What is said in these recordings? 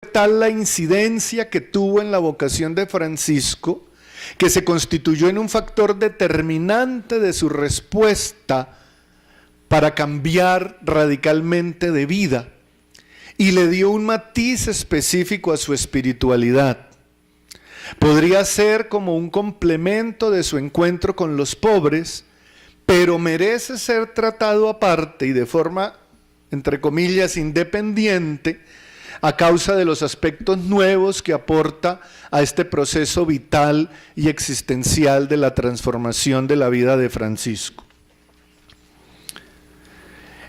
tal la incidencia que tuvo en la vocación de Francisco, que se constituyó en un factor determinante de su respuesta para cambiar radicalmente de vida, y le dio un matiz específico a su espiritualidad. Podría ser como un complemento de su encuentro con los pobres, pero merece ser tratado aparte y de forma, entre comillas, independiente, a causa de los aspectos nuevos que aporta a este proceso vital y existencial de la transformación de la vida de Francisco.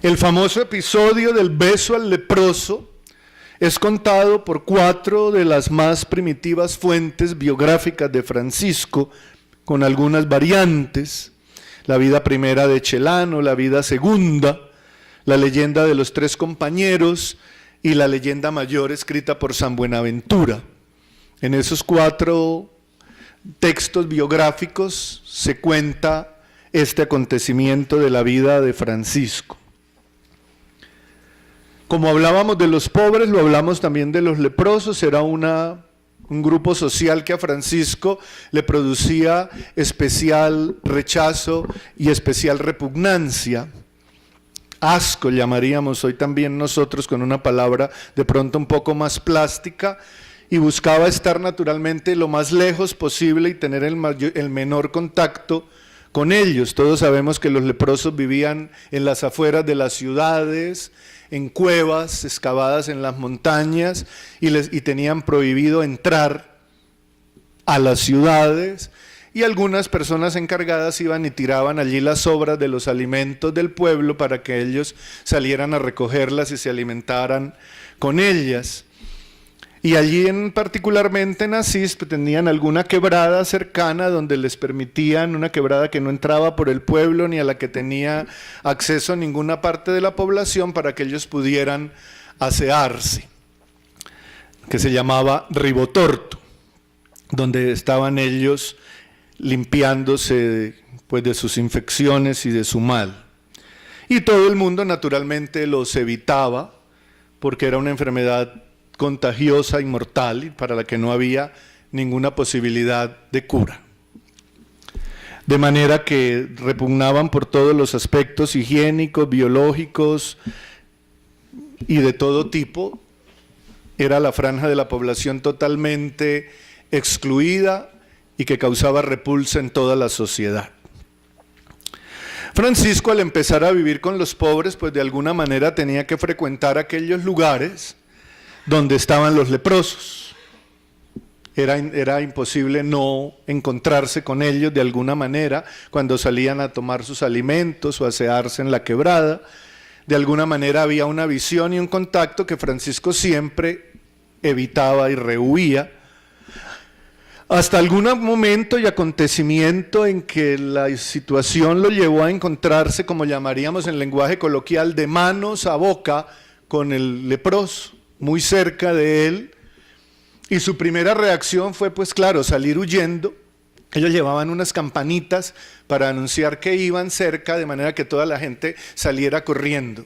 El famoso episodio del beso al leproso es contado por 4 de las más primitivas fuentes biográficas de Francisco, con algunas variantes: la vida primera de Chelano, la vida segunda, la leyenda de los 3 compañeros y la leyenda mayor escrita por San Buenaventura. En esos 4 textos biográficos se cuenta este acontecimiento de la vida de Francisco. Como hablábamos de los pobres, lo hablamos también de los leprosos. Era un grupo social que a Francisco le producía especial rechazo y especial repugnancia. Asco llamaríamos hoy también nosotros, con una palabra de pronto un poco más plástica, y buscaba estar naturalmente lo más lejos posible y tener el menor contacto con ellos. Todos sabemos que los leprosos vivían en las afueras de las ciudades, en cuevas excavadas en las montañas, y tenían prohibido entrar a las ciudades, y algunas personas encargadas iban y tiraban allí las sobras de los alimentos del pueblo para que ellos salieran a recogerlas y se alimentaran con ellas. Y allí particularmente en Asís tenían alguna quebrada cercana donde les permitían, una quebrada que no entraba por el pueblo ni a la que tenía acceso a ninguna parte de la población, para que ellos pudieran asearse, que se llamaba Ribotorto, donde estaban ellos limpiándose pues de sus infecciones y de su mal. Y todo el mundo naturalmente los evitaba porque era una enfermedad contagiosa y mortal, y para la que no había ninguna posibilidad de cura. De manera que repugnaban por todos los aspectos higiénicos, biológicos y de todo tipo. Era la franja de la población totalmente excluida y que causaba repulsa en toda la sociedad. Francisco, al empezar a vivir con los pobres, pues de alguna manera tenía que frecuentar aquellos lugares donde estaban los leprosos. Era imposible no encontrarse con ellos de alguna manera cuando salían a tomar sus alimentos o a asearse en la quebrada. De alguna manera había una visión y un contacto que Francisco siempre evitaba y rehuía, hasta algún momento y acontecimiento en que la situación lo llevó a encontrarse, como llamaríamos en lenguaje coloquial, de manos a boca con el leproso, muy cerca de él, y su primera reacción fue, pues claro, salir huyendo. Ellos llevaban unas campanitas para anunciar que iban cerca, de manera que toda la gente saliera corriendo.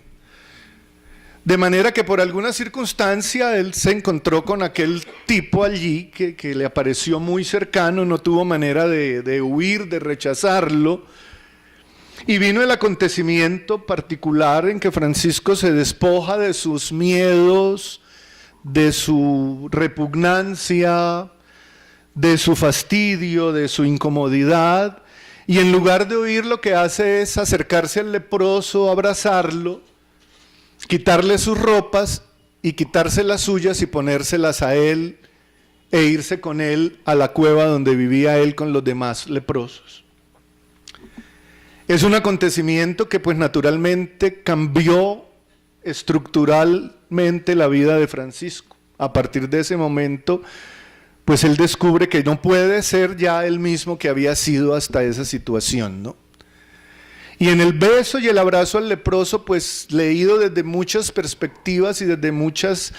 De manera que por alguna circunstancia él se encontró con aquel tipo allí que le apareció muy cercano, no tuvo manera de huir, de rechazarlo. Y vino el acontecimiento particular en que Francisco se despoja de sus miedos, de su repugnancia, de su fastidio, de su incomodidad, y en lugar de huir lo que hace es acercarse al leproso, abrazarlo, quitarle sus ropas y quitarse las suyas y ponérselas a él e irse con él a la cueva donde vivía él con los demás leprosos. Es un acontecimiento que pues naturalmente cambió estructuralmente la vida de Francisco. A partir de ese momento, pues él descubre que no puede ser ya el mismo que había sido hasta esa situación, ¿no? Y en el beso y el abrazo al leproso, pues leído desde muchas perspectivas y desde muchas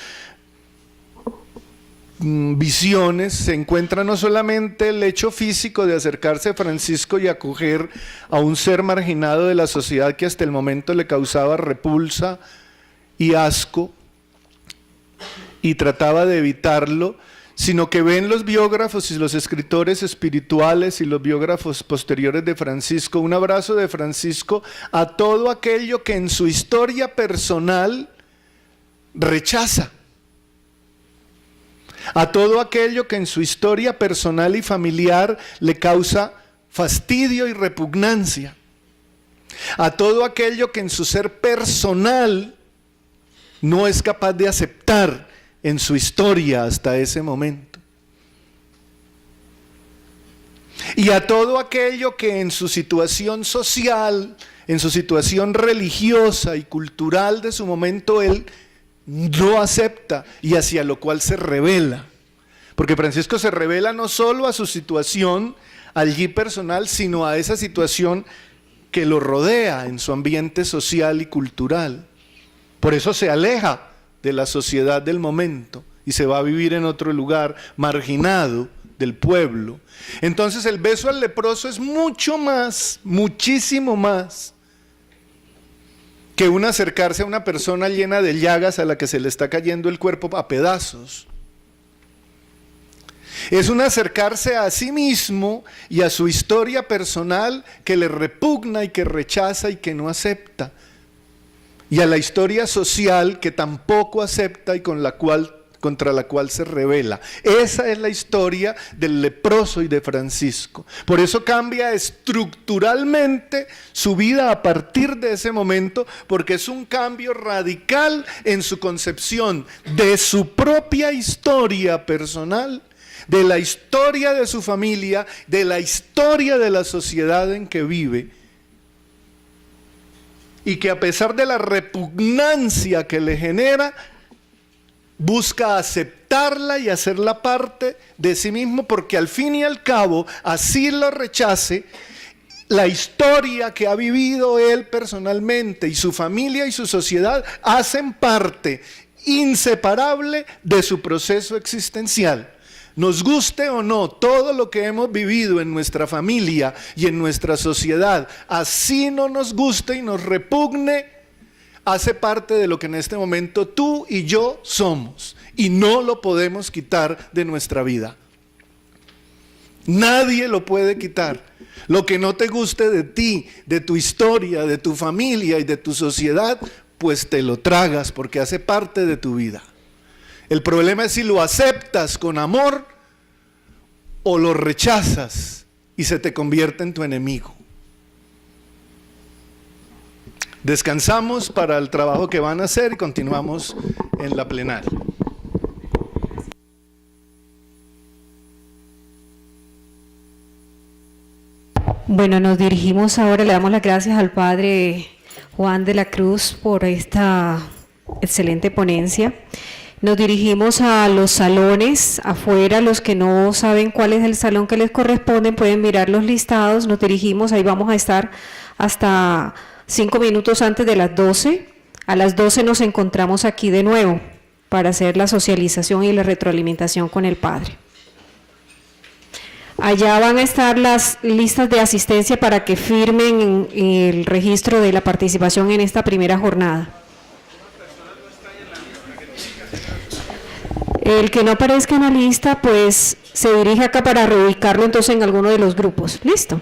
visiones, se encuentra no solamente el hecho físico de acercarse a Francisco y acoger a un ser marginado de la sociedad que hasta el momento le causaba repulsa y asco, y trataba de evitarlo, sino que ven los biógrafos y los escritores espirituales y los biógrafos posteriores de Francisco, un abrazo de Francisco a todo aquello que en su historia personal rechaza, a todo aquello que en su historia personal y familiar le causa fastidio y repugnancia, a todo aquello que en su ser personal no es capaz de aceptar en su historia hasta ese momento, y a todo aquello que en su situación social, en su situación religiosa y cultural de su momento él no acepta y hacia lo cual se revela. Porque Francisco se revela no solo a su situación allí personal, sino a esa situación que lo rodea en su ambiente social y cultural. Por eso se aleja de la sociedad del momento y se va a vivir en otro lugar, marginado del pueblo. Entonces el beso al leproso es mucho más, muchísimo más, que un acercarse a una persona llena de llagas a la que se le está cayendo el cuerpo a pedazos. Es un acercarse a sí mismo y a su historia personal que le repugna y que rechaza y que no acepta. Y a la historia social que tampoco acepta y contra la cual se revela. Esa es la historia del leproso y de Francisco. Por eso cambia estructuralmente su vida a partir de ese momento, porque es un cambio radical en su concepción de su propia historia personal, de la historia de su familia, de la historia de la sociedad en que vive, y que a pesar de la repugnancia que le genera, busca aceptarla y hacerla parte de sí mismo, porque al fin y al cabo, así lo rechace, la historia que ha vivido él personalmente y su familia y su sociedad hacen parte inseparable de su proceso existencial. Nos guste o no, todo lo que hemos vivido en nuestra familia y en nuestra sociedad, así no nos guste y nos repugne, hace parte de lo que en este momento tú y yo somos, y no lo podemos quitar de nuestra vida. Nadie lo puede quitar. Lo que no te guste de ti, de tu historia, de tu familia y de tu sociedad, pues te lo tragas porque hace parte de tu vida. El problema es si lo aceptas con amor o lo rechazas y se te convierte en tu enemigo. Descansamos para el trabajo que van a hacer y continuamos en la plenaria. Bueno, nos dirigimos ahora, le damos las gracias al Padre Juan de la Cruz por esta excelente ponencia. Nos dirigimos a los salones afuera. Los que no saben cuál es el salón que les corresponde pueden mirar los listados. Nos dirigimos, ahí vamos a estar hasta 5 minutos antes de las 12. A las 12 nos encontramos aquí de nuevo para hacer la socialización y la retroalimentación con el Padre. Allá van a estar las listas de asistencia para que firmen el registro de la participación en esta primera jornada. El que no aparezca en la lista, pues se dirige acá para reubicarlo entonces en alguno de los grupos. ¿Listo?